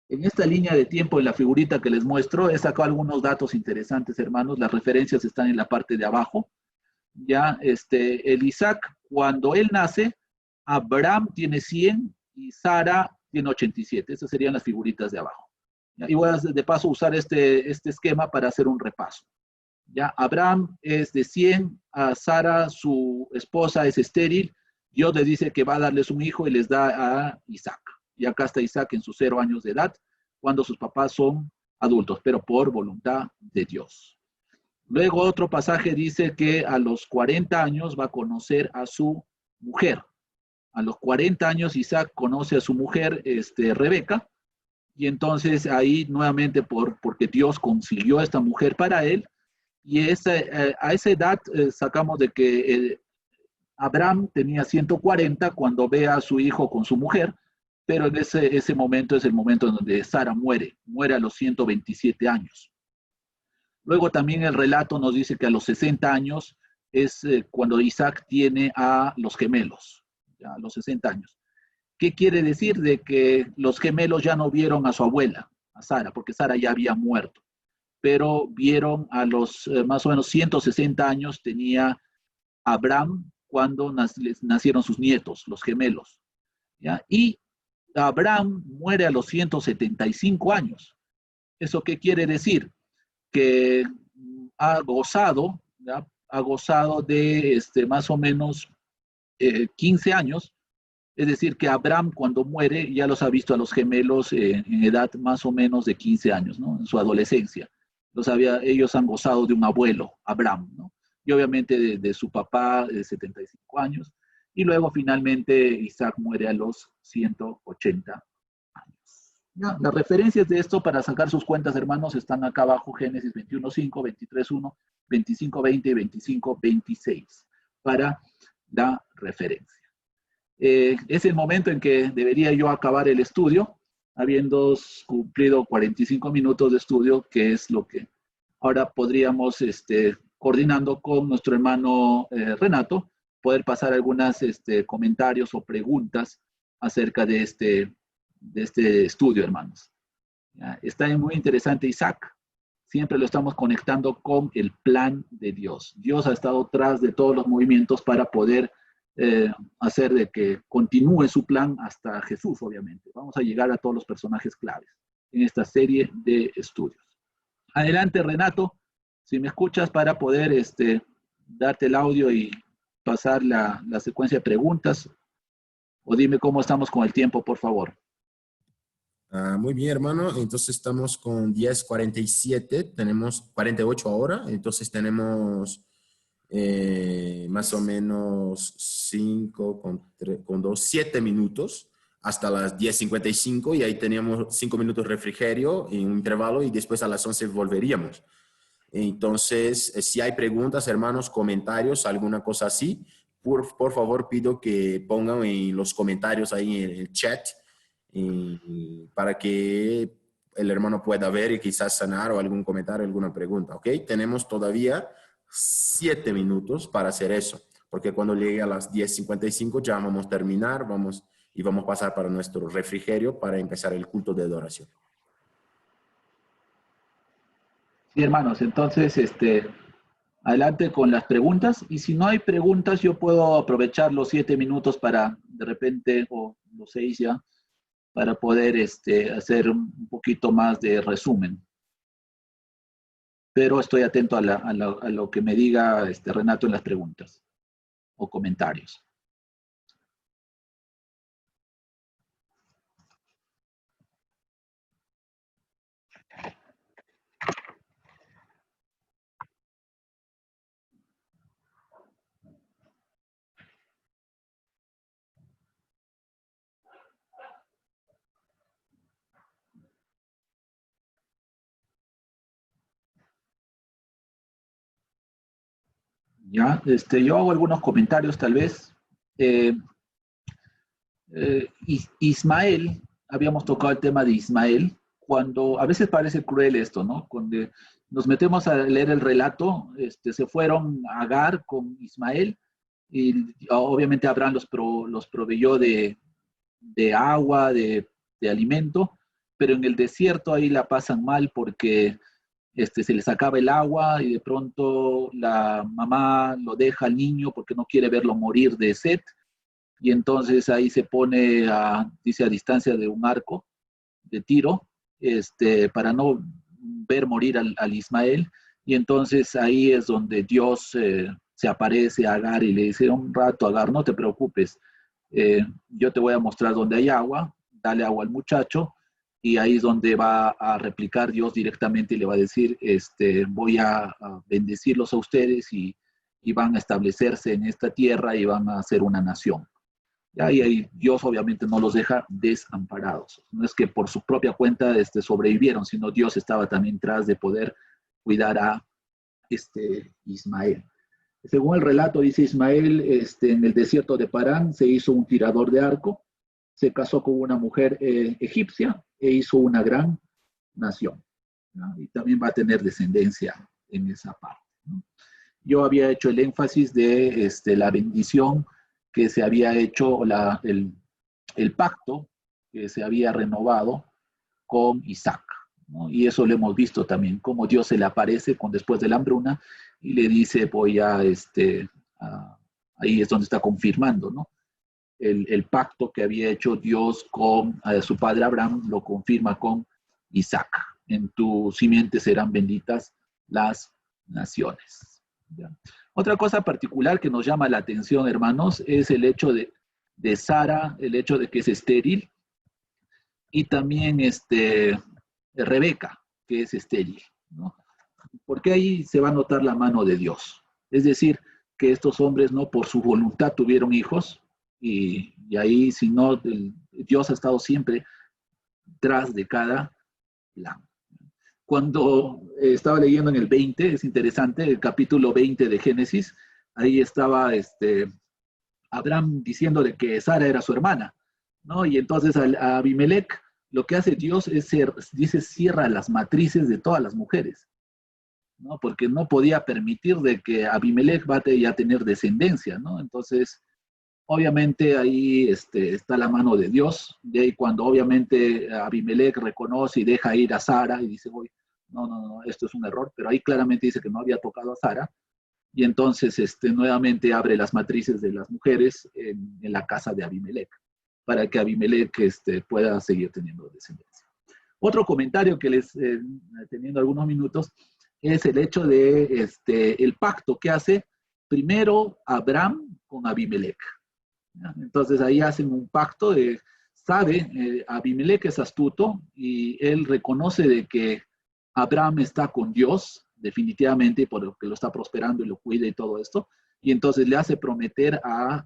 en esta línea de tiempo, en la figurita que les muestro, he sacado algunos datos interesantes, hermanos. Las referencias están en la parte de abajo. Ya, el Isaac, cuando él nace, Abraham tiene 100 y Sara tiene 87. Esas serían las figuritas de abajo. ¿Ya? Y voy a de paso usar este esquema para hacer un repaso. Ya, Abraham es de 100, a Sara, su esposa, es estéril. Dios le dice que va a darles un hijo y les da a Isaac. Y acá está Isaac en sus 0 años de edad, cuando sus papás son adultos, pero por voluntad de Dios. Luego otro pasaje dice que a los 40 años va a conocer a su mujer. A los 40 años Isaac conoce a su mujer, Rebeca, y entonces ahí nuevamente porque Dios consiguió a esta mujer para él, y a esa edad sacamos de que Abraham tenía 140 cuando ve a su hijo con su mujer, pero en ese momento es el momento en donde Sara muere a los 127 años. Luego también el relato nos dice que a los 60 años es cuando Isaac tiene a los gemelos, ya, a los 60 años. ¿Qué quiere decir? De que los gemelos ya no vieron a su abuela, a Sara, porque Sara ya había muerto, pero vieron a los más o menos 160 años tenía Abraham cuando nacieron sus nietos, los gemelos, ¿ya? Y Abraham muere a los 175 años. ¿Eso qué quiere decir? Que ha gozado, ¿ya? Ha gozado de más o menos 15 años. Es decir, que Abraham cuando muere ya los ha visto a los gemelos en edad más o menos de 15 años, ¿no? En su adolescencia. Ellos han gozado de un abuelo, Abraham, ¿no? Y obviamente de su papá de 75 años. Y luego finalmente Isaac muere a los 180 años. Ya, las referencias de esto para sacar sus cuentas, hermanos, están acá abajo: Génesis 21:5, 23:1, 25:20 y 25:26, para la referencia. Es el momento en que debería yo acabar el estudio, habiendo cumplido 45 minutos de estudio, que es lo que ahora podríamos, coordinando con nuestro hermano Renato, poder pasar algunos comentarios o preguntas acerca de este estudio, hermanos. ¿Ya? Está muy interesante Isaac. Siempre lo estamos conectando con el plan de Dios. Dios ha estado tras de todos los movimientos para poder hacer de que continúe su plan hasta Jesús, obviamente. Vamos a llegar a todos los personajes claves en esta serie de estudios. Adelante, Renato, si me escuchas, para poder darte el audio y pasar la secuencia de preguntas, o dime cómo estamos con el tiempo, por favor. Muy bien, hermano. Entonces estamos con 10:47, tenemos 48 ahora, entonces tenemos más o menos 5 con 2, 7 minutos hasta las 10:55 y ahí teníamos 5 minutos de refrigerio en un intervalo y después a las 11 volveríamos. Entonces, si hay preguntas, hermanos, comentarios, alguna cosa así, por favor pido que pongan en los comentarios ahí en el chat para que el hermano pueda ver y quizás sanar o algún comentario, alguna pregunta, ¿ok? Tenemos todavía 7 minutos para hacer eso, porque cuando llegue a las 10:55 ya vamos a terminar, vamos a pasar para nuestro refrigerio para empezar el culto de adoración. Sí, hermanos, entonces, adelante con las preguntas. Y si no hay preguntas, yo puedo aprovechar los 7 minutos para, de repente, o los 6 ya, para poder hacer un poquito más de resumen. Pero estoy atento a lo que me diga Renato en las preguntas o comentarios. Ya, yo hago algunos comentarios tal vez. Ismael, habíamos tocado el tema de Ismael, cuando a veces parece cruel esto, ¿no? Cuando nos metemos a leer el relato, se fueron a Agar con Ismael y obviamente Abraham los proveyó de agua, de alimento, pero en el desierto ahí la pasan mal porque se les acaba el agua y de pronto la mamá lo deja al niño porque no quiere verlo morir de sed y entonces ahí se pone, dice, a distancia de un arco de tiro, para no ver morir al Ismael, y entonces ahí es donde Dios se aparece a Agar y le dice, un rato, Agar, no te preocupes, yo te voy a mostrar dónde hay agua, dale agua al muchacho, y ahí es donde va a replicar Dios directamente y le va a decir, voy a bendecirlos a ustedes y van a establecerse en esta tierra y van a ser una nación. Y ahí Dios obviamente no los deja desamparados. No es que por su propia cuenta sobrevivieron, sino Dios estaba también tras de poder cuidar a Ismael. Según el relato, dice Ismael, en el desierto de Parán se hizo un tirador de arco, se casó con una mujer egipcia e hizo una gran nación, ¿no? Y también va a tener descendencia en esa parte, ¿no? Yo había hecho el énfasis de la bendición que se había hecho, el pacto que se había renovado con Isaac, ¿no? Y eso lo hemos visto también, cómo Dios se le aparece después de la hambruna y le dice, voy a, ahí es donde está confirmando, ¿no? El pacto que había hecho Dios con su padre Abraham, lo confirma con Isaac. En tu simiente serán benditas las naciones. ¿Ya? Otra cosa particular que nos llama la atención, hermanos, es el hecho de Sara, el hecho de que es estéril, y también Rebeca, que es estéril, ¿no? Porque ahí se va a notar la mano de Dios. Es decir, que estos hombres no por su voluntad tuvieron hijos, y ahí, si no, Dios ha estado siempre tras de cada plan. Cuando estaba leyendo en el 20, es interesante, el capítulo 20 de Génesis, ahí estaba Abraham diciéndole que Sara era su hermana, ¿no? Y entonces a Abimelech lo que hace Dios es, dice, cierra las matrices de todas las mujeres, ¿no? Porque no podía permitir de que Abimelech vaya a tener descendencia, ¿no? Entonces, obviamente ahí está la mano de Dios, de ahí cuando obviamente Abimelech reconoce y deja ir a Sara y dice, oye, no, esto es un error, pero ahí claramente dice que no había tocado a Sara, y entonces nuevamente abre las matrices de las mujeres en la casa de Abimelech, para que Abimelech pueda seguir teniendo descendencia. Otro comentario que les, teniendo algunos minutos, es el hecho de el pacto que hace primero Abraham con Abimelech. Entonces ahí hacen un pacto sabe, Abimelech es astuto y él reconoce de que Abraham está con Dios, definitivamente, porque lo está prosperando y lo cuida y todo esto. y entonces le hace prometer a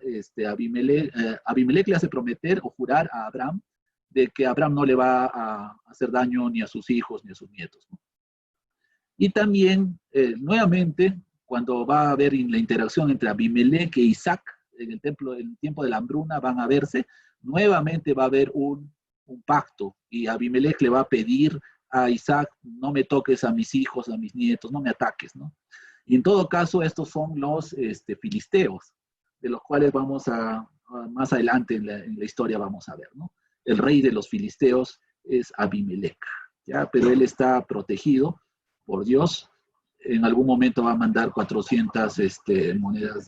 Abimelech le hace prometer o jurar a Abraham de que Abraham no le va a hacer daño ni a sus hijos ni a sus nietos, ¿no? Y también, nuevamente, cuando va a haber la interacción entre Abimelech e Isaac en el tiempo de la hambruna, van a verse, nuevamente va a haber un pacto, y Abimelech le va a pedir a Isaac: no me toques a mis hijos, a mis nietos, no me ataques, ¿no? Y en todo caso, estos son los filisteos, de los cuales vamos más adelante en la historia vamos a ver, ¿no? El rey de los filisteos es Abimelech, ¿ya? Pero él está protegido por Dios. En algún momento va a mandar 400 monedas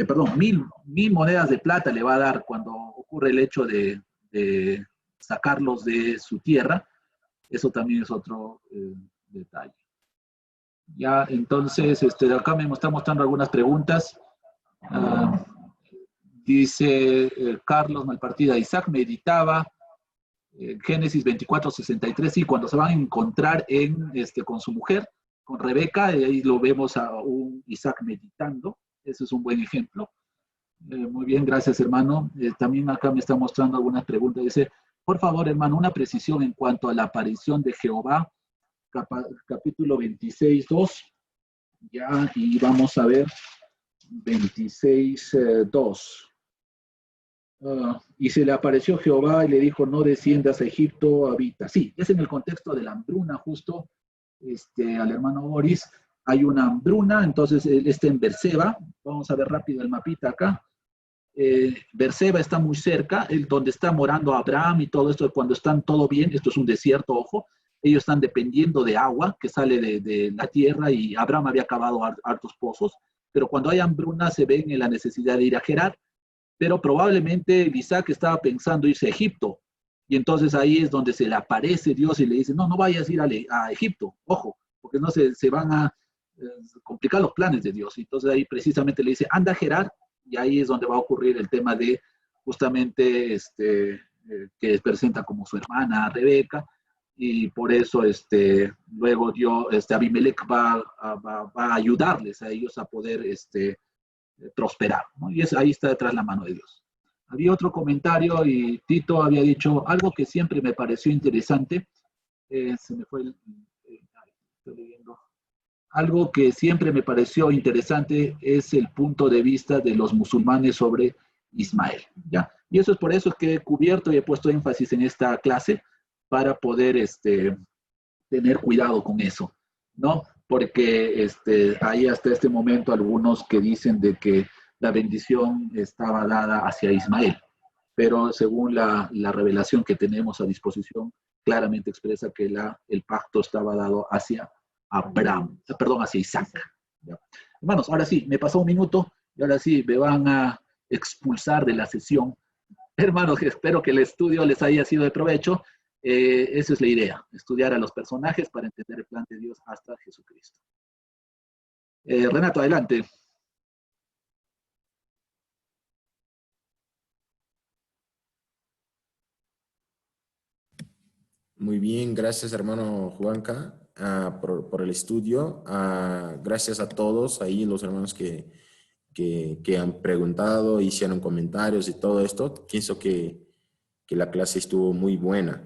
perdón, 1000 monedas de plata le va a dar cuando ocurre el hecho de sacarlos de su tierra. Eso también es otro detalle. Ya, entonces, acá me está mostrando algunas preguntas. Dice Carlos Malpartida: Isaac meditaba Génesis 24:63, y cuando se van a encontrar con su mujer, con Rebeca, ahí lo vemos a un Isaac meditando. Ese es un buen ejemplo. Muy bien, gracias, hermano. También acá me está mostrando algunas preguntas. Dice: por favor, hermano, una precisión en cuanto a la aparición de Jehová, capítulo 26:2. Ya, y vamos a ver 26:2. Y se le apareció Jehová y le dijo: no desciendas a Egipto, habita. Sí, es en el contexto de la hambruna, justo, al hermano Boris. Hay una hambruna, entonces él está en Berseba. Vamos a ver rápido el mapita acá. Berseba está muy cerca, donde está morando Abraham y todo esto. Cuando están todo bien, esto es un desierto, ojo, ellos están dependiendo de agua que sale de la tierra, y Abraham había cavado hartos pozos, pero cuando hay hambruna se ven en la necesidad de ir a Gerar. Pero probablemente Isaac estaba pensando irse a Egipto, y entonces ahí es donde se le aparece Dios y le dice: no, no vayas a ir a Egipto, ojo, porque no se van a complicar los planes de Dios. Entonces ahí precisamente le dice: anda a Gerar, y ahí es donde va a ocurrir el tema de justamente que presenta como su hermana Rebeca, y por eso luego Abimelech va a ayudarles a ellos a poder prosperar, ¿no? Y ahí está detrás la mano de Dios. Había otro comentario, y Tito había dicho algo que siempre me pareció interesante. Se me fue estoy leyendo. Algo que siempre me pareció interesante es el punto de vista de los musulmanes sobre Ismael, ¿ya? Y eso es por eso que he cubierto y he puesto énfasis en esta clase, para poder tener cuidado con eso, ¿no? Porque hay hasta este momento algunos que dicen de que la bendición estaba dada hacia Ismael, pero según la revelación que tenemos a disposición, claramente expresa que el pacto estaba dado hacia Abraham, perdón, hacia Isaac, ¿ya? Hermanos, ahora sí, me pasó un minuto, y ahora sí me van a expulsar de la sesión. Hermanos, espero que el estudio les haya sido de provecho. Esa es la idea: estudiar a los personajes para entender el plan de Dios hasta Jesucristo. Renato, adelante. Muy bien, gracias, hermano Juanca, por el estudio. Gracias a todos ahí, los hermanos que han preguntado, hicieron comentarios y todo esto. Pienso que la clase estuvo muy buena.